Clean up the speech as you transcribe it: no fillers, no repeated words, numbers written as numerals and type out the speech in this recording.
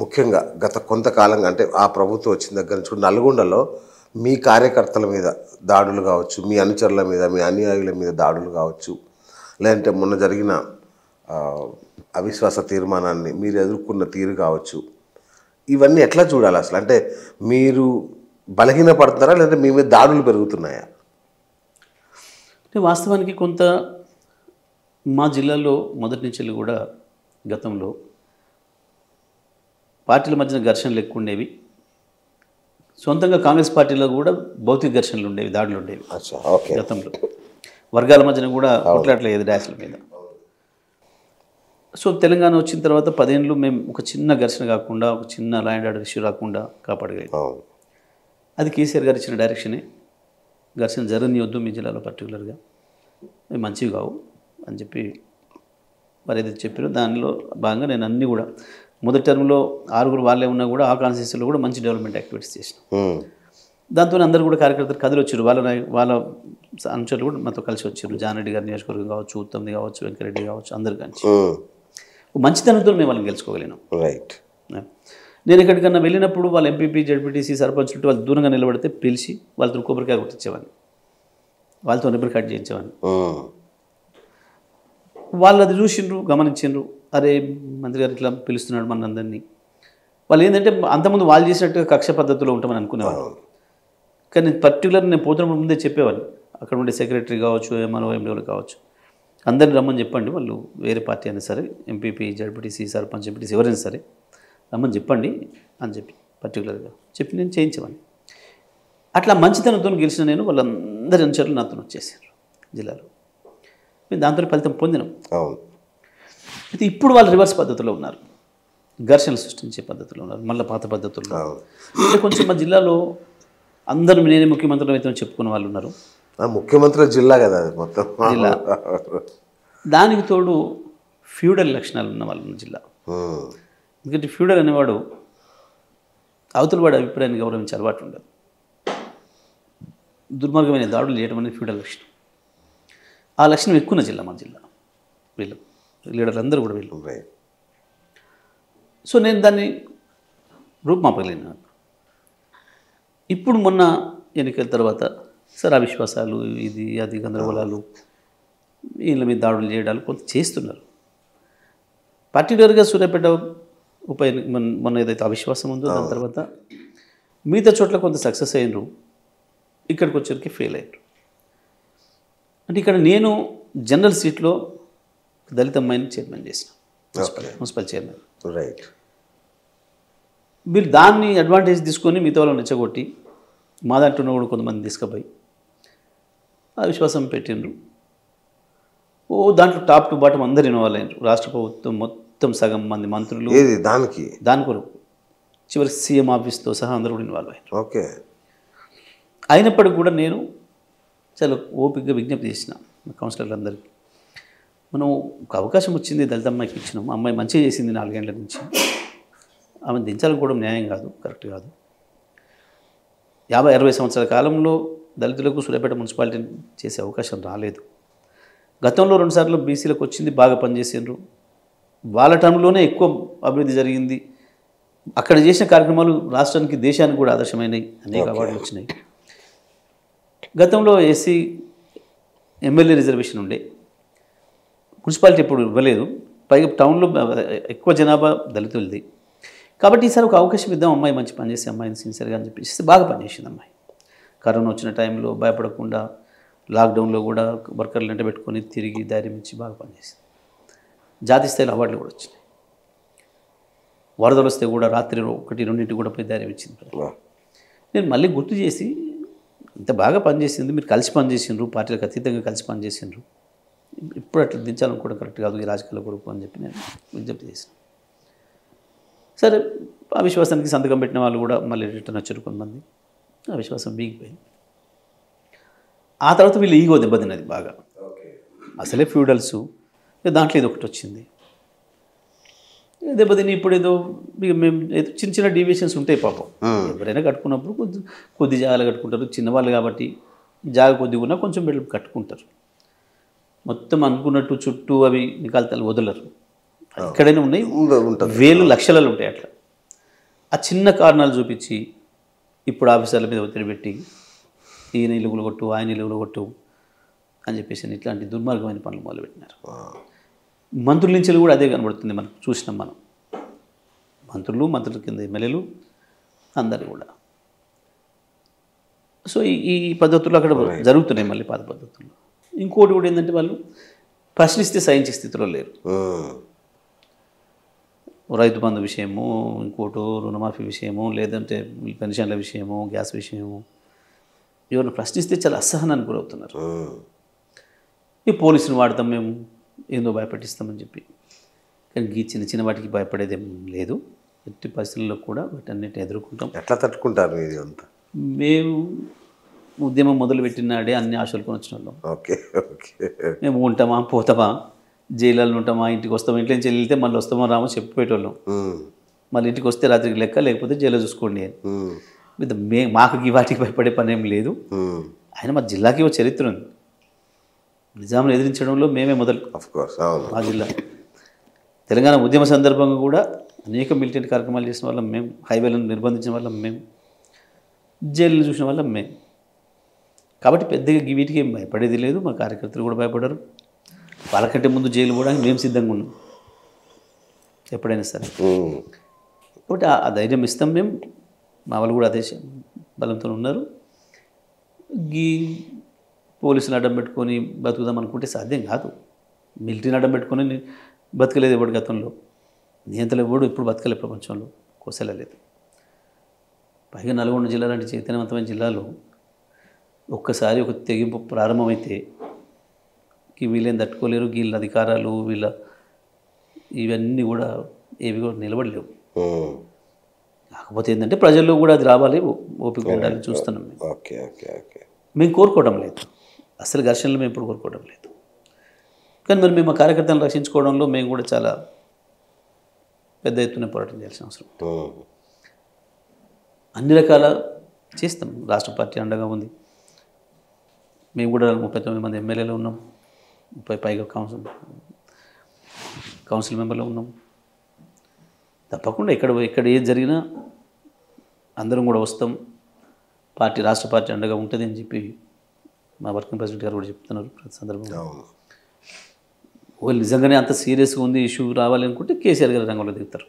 ముఖ్యంగా గత కొంతకాలంగా అంటే ఆ ప్రభుత్వం వచ్చిన దగ్గర నుంచి కూడా నల్గొండలో మీ కార్యకర్తల మీద దాడులు కావచ్చు, మీ అనుచరుల మీద, మీ అనుయాయుల మీద దాడులు కావచ్చు, లేదంటే మొన్న జరిగిన అవిశ్వాస తీర్మానాన్ని మీరు ఎదుర్కొన్న తీరు కావచ్చు, ఇవన్నీ ఎట్లా చూడాలి అసలు? అంటే మీరు బలహీనపడుతున్నారా లేదంటే మీ మీద దాడులు పెరుగుతున్నాయా? అంటే వాస్తవానికి కొంత మా జిల్లాలో మొదటి నుంచి కూడా గతంలో పార్టీల మధ్యన ఘర్షణలు ఎక్కువ ఉండేవి. సొంతంగా కాంగ్రెస్ పార్టీలో కూడా భౌతిక ఘర్షణలు ఉండేవి, దాడులు ఉండేవి గతంలో. వర్గాల మధ్యన కూడా కొట్లాట్లేదు డాష్ల మీద. సో తెలంగాణ వచ్చిన తర్వాత 10 ఏళ్ళు మేము ఒక చిన్న ఘర్షణ కాకుండా, ఒక చిన్న లా అండ్ ఆర్డర్ ఇష్యూ రాకుండా కాపాడగలిగాం. అది కేసీఆర్ గారు ఇచ్చిన డైరెక్షనే. ఘర్షణ జరగనియొద్దు మీ జిల్లాలో పర్టికులర్గా, మేము మంచివి కావు అని చెప్పి మరి ఏదైతే చెప్పారో దానిలో భాగంగా నేను అన్నీ కూడా మొదటి టర్మ్లో 6 వాళ్ళే ఉన్నా కూడా ఆ కాన్స్టిట్యూన్సీలో కూడా మంచి డెవలప్మెంట్ యాక్టివిటీస్ చేసినాం. దాంతో అందరూ కూడా కార్యకర్తలు కదిలి వచ్చారు. వాళ్ళ అనుచరులు కూడా మాతో కలిసి వచ్చారు. జానరెడ్డి గారి నియోజకవర్గం కావచ్చు, ఉత్తమ్ది కావచ్చు, వెంకరెడ్డి కావచ్చు, అందరు కలిసి మంచితనంతో మేము వాళ్ళని గెలుచుకోగలిగినాం. రైట్. నేను ఎక్కడికన్నా వెళ్ళినప్పుడు వాళ్ళ ఎంపీపీ, జడ్పీటీసీ, సర్పంచులు వాళ్ళు దూరంగా నిలబడితే పిలిచి వాళ్ళతో కొబ్బరికాయ కొట్టించేవాడిని, వాళ్ళతో రిబ్బర్ కట్ చేయించేవాడిని. వాళ్ళు అది చూసిండ్రు, గమనించిండ్రు, అరే మంత్రి గారు ఇట్లా పిలుస్తున్నాడు మన అందరినీ. వాళ్ళు ఏంటంటే అంతకుముందు వాళ్ళు చేసినట్టుగా కక్ష పద్ధతిలో ఉంటామని అనుకునేవాళ్ళు. కానీ పర్టికులర్ నేను పోతున్నప్పుడు ముందే చెప్పేవాళ్ళు, అక్కడ ఉండే సెక్రటరీ కావచ్చు, ఏమో ఎండోలు కావచ్చు, అందరిని రమ్మని చెప్పండి, వాళ్ళు వేరే పార్టీ అయినా సరే, ఎంపీపీ, జడ్పీటీసీ, సర్పంచ్, ఎంపీటీసీ ఎవరైనా సరే రమ్మని చెప్పండి అని చెప్పి పర్టికులర్గా చెప్పి నేను చేయించేవాడిని. అట్లా మంచితనంతో గెలిచిన నేను వాళ్ళందరి అనుచరులు నాతో వచ్చేసారు జిల్లాలో. మేము దాంతో ఫలితం పొందినాం. అయితే ఇప్పుడు వాళ్ళు రివర్స్ పద్ధతిలో ఉన్నారు, ఘర్షణలు సృష్టించే పద్ధతిలో ఉన్నారు, మళ్ళీ పాత పద్ధతుల్లో. అంటే కొంచెం మా జిల్లాలో అందరూ నేనే ముఖ్యమంత్రులు అయితే చెప్పుకున్న వాళ్ళు ఉన్నారు. ముఖ్యమంత్రి జిల్లా కదా అది మొత్తం జిల్లా. దానికి తోడు ఫ్యూడల్ లక్షణాలు ఉన్న వాళ్ళు జిల్లా. ఎందుకంటే ఫ్యూడల్ అనేవాడు అవతల వాడి అభిప్రాయాన్ని గౌరవించే అలవాటు ఉండదు. దుర్మార్గమైన దాడులు చేయడం అనేది ఫ్యూడల్ లక్షణం. ఆ లక్షణం ఎక్కువ జిల్లా మా జిల్లా. వీళ్ళు లీడర్లు అందరూ కూడా వీళ్ళు. సో నేను దాన్ని రూపుమాపగలిగిన. ఇప్పుడు మొన్న ఎన్నికల తర్వాత సార్ అవిశ్వాసాలు, ఇది అది గందరగోళాలు, వీళ్ళ మీద దాడులు చేయడాలు కొంత చేస్తున్నారు. పర్టికులర్గా సూర్యాపేట ఉప ఎన్నిక మొన్న ఏదైతే అవిశ్వాసం ఉందో దాని తర్వాత మిగతా చోట్ల కొంత సక్సెస్ అయినరు, ఇక్కడికి వచ్చేసరికి ఫెయిల్ అయ్యారు. అంటే ఇక్కడ నేను జనరల్ సీట్లో దళిత అమ్మాయిని చైర్మన్ చేసిన, మున్సిపల్ చైర్మన్. రైట్. వీళ్ళు దాన్ని అడ్వాంటేజ్ తీసుకొని మిగతా వాళ్ళని రెచ్చగొట్టి మా దాంట్లో కూడా కొంతమంది తీసుకుపోయి అవిశ్వాసం పెట్టిండ్రు. దాంట్లో టాప్ టు బాటం అందరు ఇన్వాల్వ్ అయినారు. రాష్ట్ర ప్రభుత్వం మొత్తం సగం మంది మంత్రులు దాని కొరకు చివరికి సీఎం ఆఫీస్తో సహా అందరూ కూడా ఇన్వాల్వ్ అయ్యారు. ఓకే. అయినప్పటికీ కూడా నేను చాలా ఓపికగా విజ్ఞప్తి చేసిన కౌన్సిలర్లు అందరికీ, మనం ఒక అవకాశం వచ్చింది దళిత అమ్మాయికి ఇచ్చినాం, అమ్మాయి మంచిగా చేసింది 4 గంటల నుంచి, ఆమెను దించాలనుకోవడం న్యాయం కాదు, కరెక్ట్ కాదు. 50-60 సంవత్సరాల కాలంలో దళితులకు సూర్యాపేట మున్సిపాలిటీని చేసే అవకాశం రాలేదు. గతంలో 2 సార్లు బీసీలకు వచ్చింది, బాగా పనిచేసిండ్రు, వాళ్ళ టర్మ్లోనే ఎక్కువ అభివృద్ధి జరిగింది. అక్కడ చేసిన కార్యక్రమాలు రాష్ట్రానికి, దేశానికి కూడా ఆదర్శమైనవి, అనేక అవార్డులు వచ్చినాయి. గతంలో ఎస్సీ ఎమ్మెల్యే రిజర్వేషన్ ఉండే, మున్సిపాలిటీ ఇప్పుడు ఇవ్వలేదు, పైగా టౌన్లో ఎక్కువ జనాభా దళితులది. కాబట్టి ఈసారి ఒక అవకాశం ఇద్దాం, అమ్మాయి మంచి పనిచేసే అమ్మాయిని సిన్సియర్గా అని చెప్పేసి బాగా పనిచేసింది అమ్మాయి. కరోనా వచ్చిన టైంలో భయపడకుండా, లాక్డౌన్లో కూడా వర్కర్లు వెంట పెట్టుకొని తిరిగి ధైర్యం ఇచ్చి బాగా పనిచేసింది. జాతీయ స్థాయిలో అవార్డులు కూడా వచ్చినాయి. వరదలు వస్తే కూడా రాత్రి 1-2 కూడా పోయి ధైర్యం ఇచ్చింది. నేను మళ్ళీ గుర్తు చేసి, ఇంత బాగా పనిచేసింది, మీరు కలిసి పనిచేసిండ్రు, పార్టీలకు అతీతంగా కలిసి పనిచేసిండ్రు, ఇప్పుడు అట్లా దించాలనుకోవడం కరెక్ట్ కాదు ఈ రాజకీయాల కొరకు అని చెప్పి నేను విజ్ఞప్తి చేశాను. సరే, ఆ విశ్వాసానికి సంతకం పెట్టిన వాళ్ళు కూడా మళ్ళీ రిటర్న్ వచ్చారు కొంతమంది. ఆ విశ్వాసం వీగిపోయింది. ఆ తర్వాత వీళ్ళు ఈగో దెబ్బతిన్నది బాగా. అసలే ఫ్యూడల్స్, దాంట్లో ఇది ఒకటి వచ్చింది దెబ్బతిని. ఇప్పుడు ఏదో మేము చిన్న చిన్న డీవియేషన్స్ ఉంటాయి పాపం, ఎవరైనా కట్టుకున్నప్పుడు కొద్ది జాగాలు కట్టుకుంటారు, చిన్నవాళ్ళు కాబట్టి జాగా కొద్దిగా ఉన్నా కొంచెం బిడ్డలు కట్టుకుంటారు. మొత్తం అనుకున్నట్టు చుట్టూ అవి నికాల్తాలు వదలరు. ఎక్కడైనా ఉన్నాయి, వేలు లక్షలలో ఉంటాయి అట్లా. ఆ చిన్న కారణాలు చూపించి ఇప్పుడు ఆఫీసర్ల మీద ఒత్తిడి పెట్టి ఈయన ఇలుగులు కొట్టు ఆయన ఇలుగులు కొట్టు అని చెప్పేసి ఇట్లాంటి దుర్మార్గమైన పనులు మొదలుపెట్టినారు. మంత్రుల నుంచి కూడా అదే కనబడుతుంది, మనం చూసినాం. మనం మంత్రుల కింద ఎమ్మెల్యేలు అందరు కూడా. సో ఈ పద్ధతులు అక్కడ జరుగుతున్నాయి మళ్ళీ పాత పద్ధతుల్లో. ఇంకోటి కూడా ఏంటంటే వాళ్ళు ప్రశ్నిస్తే సహించే స్థితిలో లేరు. రైతు బంధు విషయము, ఇంకోటి రుణమాఫీ విషయము, లేదంటే పెన్షన్ల విషయము, గ్యాస్ విషయము, ఎవరిని ప్రశ్నిస్తే చాలా అసహనానికి గురవుతున్నారు. ఈ పోలీసుని వాడతాం మేము, ఏందో భయపెట్టిస్తామని చెప్పి. కానీ ఈ చిన్న చిన్న వాటికి భయపడేదేం లేదు. ఎట్టి పరిస్థితుల్లో కూడా వీటన్నిటిని ఎదుర్కొంటాం. ఎట్లా తట్టుకుంటారు ఇది అంతా? మేము ఉద్యమం మొదలుపెట్టినాడే అన్ని ఆశలు కొని వచ్చిన వాళ్ళం. Okay okay. మేము ఉంటామా పోతామా, జైల్లో ఉంటామా, ఇంటికి వస్తామా, ఇంట్లో నుంచి వెళ్తే మళ్ళీ వస్తామా రామో చెప్పేటోళ్ళం. మళ్ళీ ఇంటికి వస్తే రాత్రికి లెక్క, లేకపోతే జైల్లో చూసుకోండి అని. మాకు వాటికి భయపడే పని ఏం లేదు. ఆయన మా జిల్లాకి ఒక చరిత్ర ఉంది. నిజాంను ఎదిరించడంలో మేమే మొదలు. మా జిల్లా తెలంగాణ ఉద్యమ సందర్భంగా కూడా అనేక మిలిటెంట్ కార్యక్రమాలు చేసిన వాళ్ళం మేము, హైవేలను నిర్బంధించిన వాళ్ళం మేము, జైలు చూసిన వాళ్ళం మేము. కాబట్టి పెద్దగా వీటికి ఏం భయపడేది లేదు. మా కార్యకర్తలు కూడా భయపడరు. వాళ్ళకంటే ముందు జైలు కూడా మేము సిద్ధంగా ఉన్నాం ఎప్పుడైనా సరే. కాబట్టి ఆ ధైర్యం ఇస్తాం మేము. మా వాళ్ళు కూడా అదే బలంతో ఉన్నారు. పోలీసులు అడ్డం పెట్టుకొని బతుకుదాం అనుకుంటే సాధ్యం కాదు. మిలిటరీని అడ్డం పెట్టుకొని బతకలేదు ఎవడు గతంలో, నియంత్రణ ఎవడు ఇప్పుడు బతకలే ప్రపంచంలో, కోసలేదు. పైగా నల్గొండ జిల్లా లాంటి చైతన్యవంతమైన జిల్లాలో ఒక్కసారి ఒక తెగింపు ప్రారంభమైతే వీళ్ళేం తట్టుకోలేరు. వీళ్ళ అధికారాలు ఇవన్నీ కూడా ఏవి కూడా నిలబడలేవు. కాకపోతే ఏంటంటే ప్రజల్లో కూడా అది రావాలి, ఓపిక ఉండాలని చూస్తున్నాం మేము. Okay okay okay. మేము కోరుకోవడం లేదు, అసలు ఘర్షణలు మేము ఇప్పుడు కోరుకోవడం లేదు. కానీ మరి మేము కార్యకర్తలను రక్షించుకోవడంలో మేము కూడా చాలా పెద్ద ఎత్తున పోరాటం చేయాల్సిన అవసరం. అన్ని రకాల చేస్తాం. రాష్ట్ర పార్టీ అండగా ఉంది. మేము కూడా 39 మంది ఎమ్మెల్యేలు ఉన్నాం, 30 పైగా కౌన్సిల్ మెంబర్లు ఉన్నాం. తప్పకుండా ఇక్కడ ఏది జరిగినా అందరం కూడా వస్తాం. రాష్ట్ర పార్టీ అండగా ఉంటుంది అని చెప్పి మా వర్కింగ్ ప్రెసిడెంట్ గారు కూడా చెప్తున్నారు ప్రతి సందర్భంగా. వాళ్ళు నిజంగానే అంత సీరియస్గా ఉంది ఇష్యూ రావాలి అనుకుంటే కేసీఆర్ గారు రంగంలో దిగుతారు.